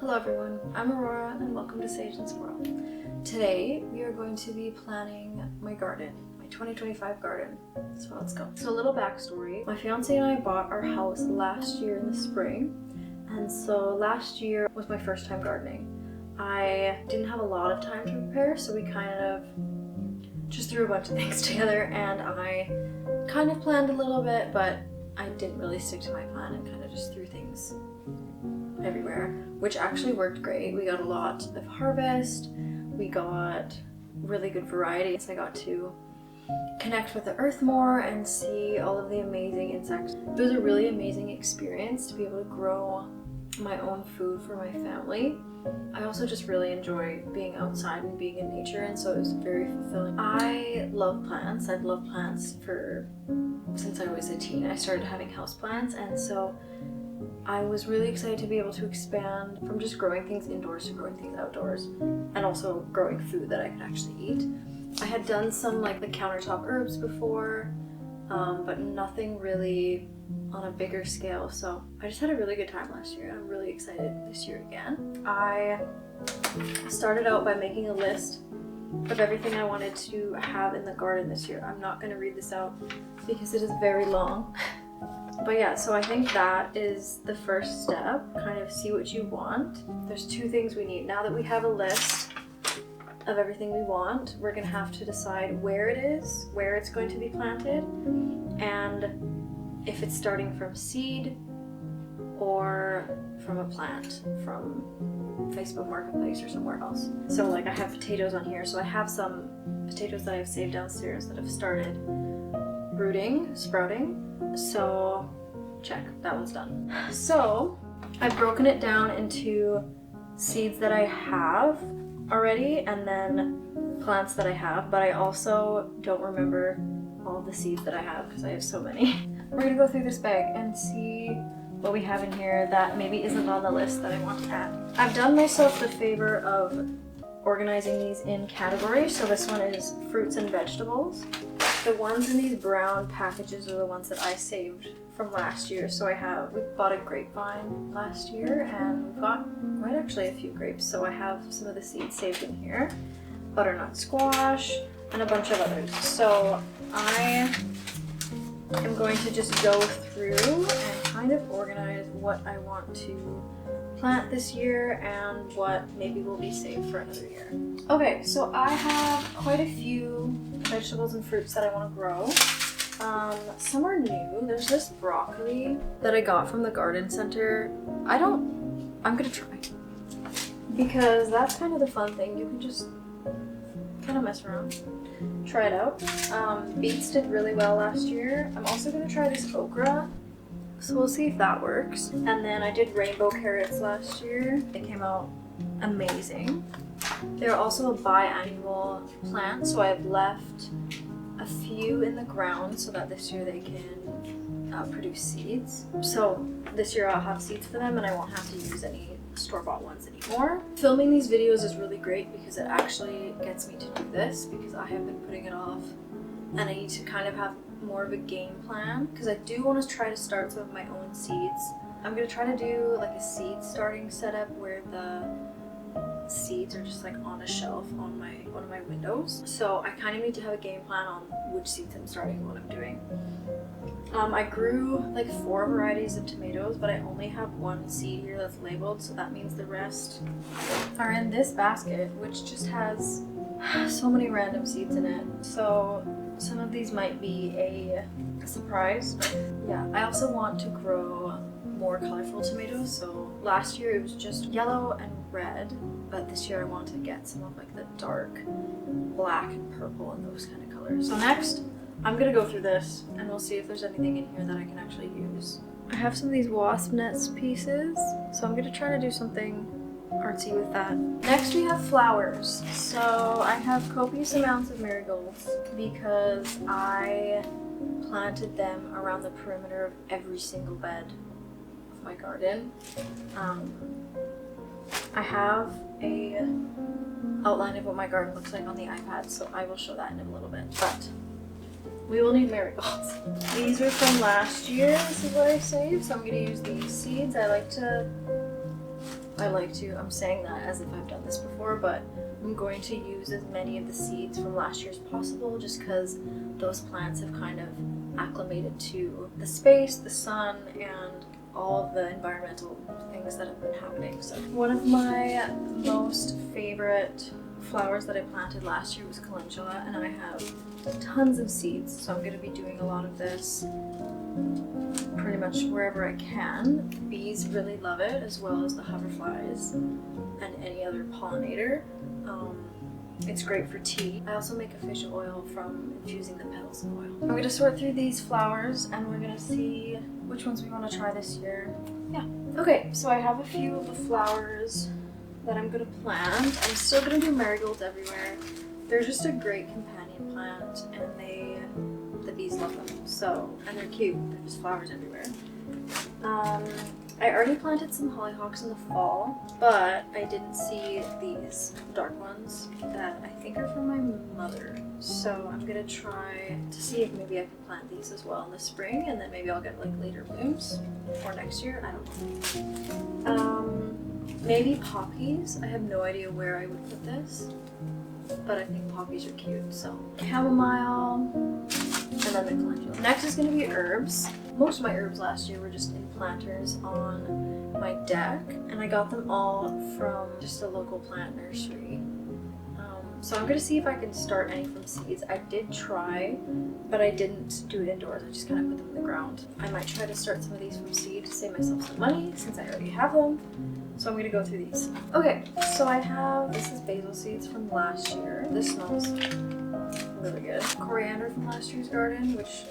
Hello everyone, I'm Aurora and welcome to Sage and Squirrel. Today we are going to be planning my garden, my 2025 garden. So let's go. So a little backstory. My fiance and I bought our house last year in the spring, and so last year was my first time gardening. I didn't have a lot of time to prepare, so we kind of just threw a bunch of things together and I kind of planned a little bit, but I didn't really stick to my plan and kind of just threw things everywhere, which actually worked great. We got a lot of harvest, we got really good variety, so I got to connect with the earth more and see all of the amazing insects. It was a really amazing experience to be able to grow my own food for my family. I also just really enjoy being outside and being in nature, and so it was very fulfilling. I love plants. I've loved plants since I was a teen. I started having houseplants, and so I was really excited to be able to expand from just growing things indoors to growing things outdoors, and also growing food that I could actually eat. I had done some like the countertop herbs before, but nothing really on a bigger scale, so I just had a really good time last year and I'm really excited this year again. I started out by making a list of everything I wanted to have in the garden this year. I'm not going to read this out because it is very long. But yeah, so I think that is the first step, kind of see what you want. There's two things we need. Now that we have a list of everything we want, we're going to have to decide where it is, where it's going to be planted, and if it's starting from seed or from a plant from Facebook Marketplace or somewhere else. So like I have potatoes on here, so I have some potatoes that I've saved downstairs that have started rooting, sprouting. So check, that one's done. So I've broken it down into seeds that I have already and then plants that I have, but I also don't remember all the seeds that I have because I have so many. We're gonna go through this bag and see what we have in here that maybe isn't on the list that I want to add. I've done myself the favor of organizing these in categories. So this one is fruits and vegetables. The ones in these brown packages are the ones that I saved from last year. So we bought a grapevine last year and we got quite actually a few grapes. So I have some of the seeds saved in here. Butternut squash and a bunch of others. So I am going to just go through and kind of organize what I want to plant this year and what maybe will be saved for another year. Okay, so I have quite a few vegetables and fruits that I want to grow. Some are new. There's this broccoli that I got from the garden center. I'm gonna try because that's kind of the fun thing. You can just kind of mess around. Try it out. Beets did really well last year. I'm also going to try this okra, so we'll see if that works. And then I did rainbow carrots last year. They came out amazing. They're also a biannual plant, so I've left a few in the ground so that this year they can produce seeds. So this year I'll have seeds for them and I won't have to use any store-bought ones anymore. Filming these videos is really great because it actually gets me to do this because I have been putting it off and I need to kind of have more of a game plan because I do want to try to start some of my own seeds. I'm going to try to do like a seed starting setup where the seeds are just like on a shelf on one of my windows. So I kind of need to have a game plan on which seeds I'm starting and what I'm doing. I grew like 4 varieties of tomatoes, but I only have one seed here that's labeled, so that means the rest are in this basket, which just has so many random seeds in it. So some of these might be a surprise. Yeah, I also want to grow more colorful tomatoes. So last year it was just yellow and red, but this year I want to get some of like the dark black and purple and those kind of colors. So next, I'm gonna go through this and we'll see if there's anything in here that I can actually use. I have some of these wasp nets pieces, so I'm gonna try to do something artsy with that. Next we have flowers. So I have copious amounts of marigolds because I planted them around the perimeter of every single bed of my garden. I have a outline of what my garden looks like on the iPad, so I will show that in a little bit. But we will need marigolds. These are from last year. This is what I saved, so I'm going to use these seeds. I like I'm saying that as if I've done this before, but I'm going to use as many of the seeds from last year as possible, just because those plants have kind of acclimated to the space, the sun, and all of the environmental things that have been happening. So one of my most favorite flowers that I planted last year was calendula, and I have tons of seeds, so I'm going to be doing a lot of this pretty much wherever I can. Bees really love it, as well as the hoverflies and any other pollinator. It's great for tea. I also make a fish oil from infusing the petals in oil. I'm going to sort through these flowers and we're going to see which ones we want to try this year. Yeah. Okay, so I have a few of the flowers that I'm going to plant. I'm still going to do marigolds everywhere. They're just a great companion plant, and the bees love them. So, and they're cute. They're just flowers everywhere. I already planted some hollyhocks in the fall, but I didn't see these dark ones that I think are from my mother. So I'm gonna try to see if maybe I can plant these as well in the spring, and then maybe I'll get like later blooms, or next year, I don't know. Maybe poppies. I have no idea where I would put this, but I think poppies are cute. So chamomile, and then the calendula. Next is gonna be herbs. Most of my herbs last year were just in planters on my deck, and I got them all from just a local plant nursery. So I'm gonna see if I can start any from seeds. I did try, but I didn't do it indoors. I just kind of put them in the ground. I might try to start some of these from seed to save myself some money since I already have them. So I'm gonna go through these. Okay, so this is basil seeds from last year. This smells really good. Coriander from last year's garden, which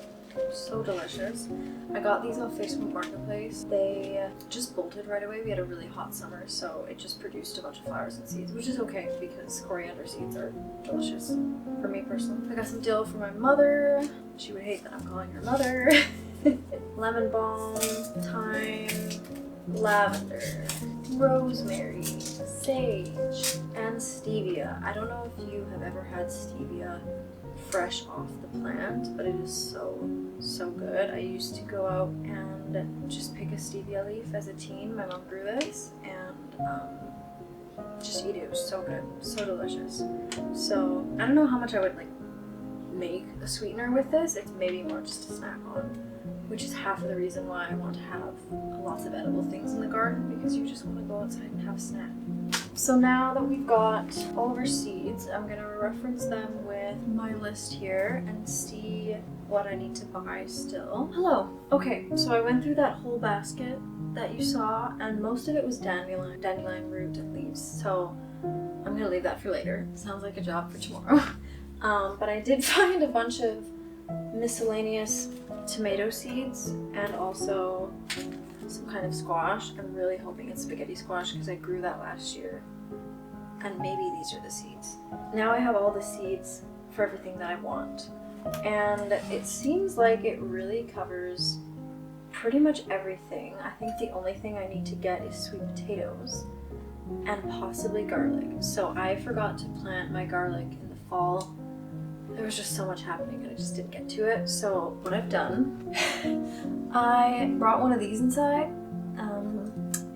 so delicious. I got these off Facebook Marketplace. They just bolted right away. We had a really hot summer, so it just produced a bunch of flowers and seeds, which is okay because coriander seeds are delicious for me personally. I got some dill for my mother. She would hate that I'm calling her mother. Lemon balm, thyme, lavender, rosemary, sage, and stevia. I don't know if you have ever had stevia fresh off the plant, but it is so good. I used to go out and just pick a stevia leaf as a teen. My mom grew this, and just eat it. It was so good, so delicious. So I don't know how much I would like make a sweetener with this. It's maybe more just a snack on, which is half of the reason why I want to have lots of edible things in the garden, because you just want to go outside and have a snack. So now that we've got all of our seeds, I'm going to reference them with my list here and see what I need to buy still. Hello. Okay, so I went through that whole basket that you saw, and most of it was dandelion root and leaves. So I'm going to leave that for later. Sounds like a job for tomorrow. But I did find a bunch of miscellaneous tomato seeds and also some kind of squash. I'm really hoping it's spaghetti squash because I grew that last year, and maybe these are the seeds. Now I have all the seeds for everything that I want, and it seems like it really covers pretty much everything. I think the only thing I need to get is sweet potatoes and possibly garlic. So I forgot to plant my garlic in the fall. There was just so much happening and I just didn't get to it. So what I've done, I brought one of these inside,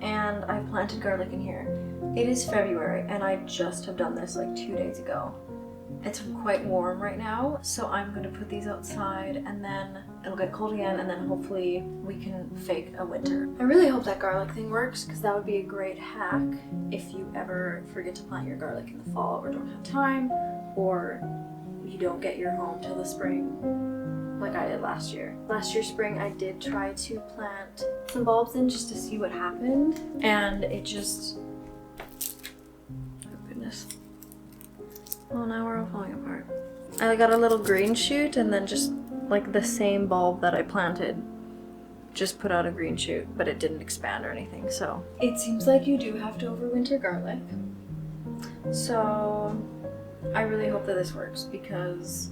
and I planted garlic in here. It is February and I just have done this like 2 days ago. It's quite warm right now, so I'm going to put these outside and then it'll get cold again, and then hopefully we can fake a winter. I really hope that garlic thing works, because that would be a great hack if you ever forget to plant your garlic in the fall or don't have time, or you don't get your home till the spring like I did last year. Last year spring I did try to plant some bulbs in just to see what happened, and it just, oh goodness. Well, now we're all falling apart. I got a little green shoot, and then just like the same bulb that I planted just put out a green shoot, but it didn't expand or anything. So it seems like you do have to overwinter garlic. So I really hope that this works, because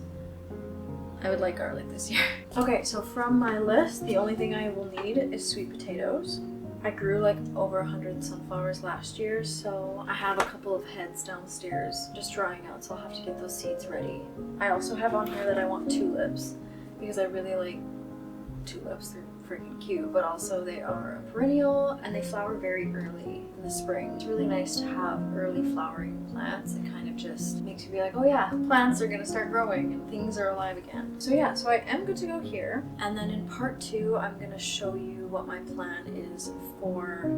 I would like garlic this year. Okay, so from my list, the only thing I will need is sweet potatoes. I grew like over 100 sunflowers last year, so I have a couple of heads downstairs just drying out, so I'll have to get those seeds ready. I also have on here that I want tulips, because I really like tulips. They're freaking cute, but also they are a perennial and they flower very early in the spring. It's really nice to have early flowering plants. It kind of just makes you be like, oh yeah, plants are gonna start growing and things are alive again. So yeah, so I am good to go here. And then in part 2, I'm gonna show you what my plan is for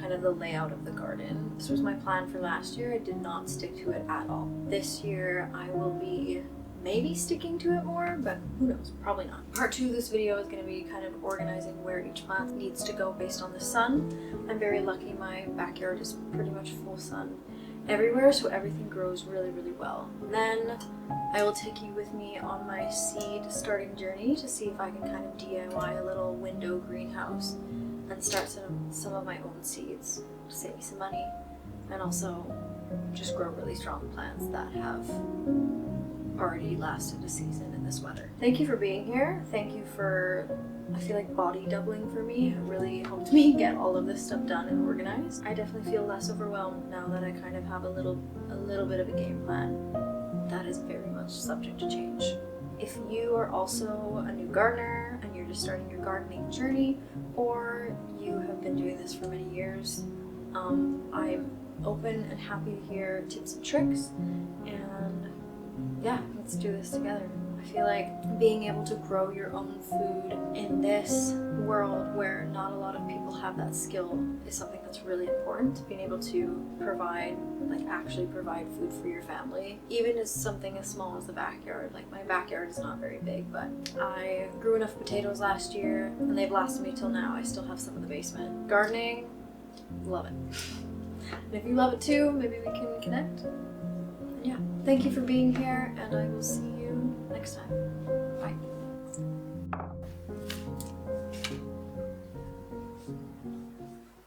kind of the layout of the garden. This was my plan for last year. I did not stick to it at all. This year I will be maybe sticking to it more, but who knows, probably not. Part 2 of this video is going to be kind of organizing where each plant needs to go based on the sun. I'm very lucky, my backyard is pretty much full sun everywhere, so everything grows really, really well. Then I will take you with me on my seed starting journey to see if I can kind of DIY a little window greenhouse and start some of my own seeds to save me some money, and also just grow really strong plants that have already lasted a season in this weather. Thank you for being here. Thank you for, I feel like, body doubling for me. It really helped me get all of this stuff done and organized. I definitely feel less overwhelmed now that I kind of have a little bit of a game plan. That is very much subject to change. If you are also a new gardener and you're just starting your gardening journey, or you have been doing this for many years, I'm open and happy to hear tips and tricks, and yeah, let's do this together. I feel like being able to grow your own food in this world where not a lot of people have that skill is something that's really important. Being able to provide, like actually provide food for your family, even as something as small as the backyard. Like my backyard is not very big, but I grew enough potatoes last year and they've lasted me till now. I still have some in the basement. Gardening, love it. And if you love it too, maybe we can connect. Yeah. Thank you for being here, and I will see you next time.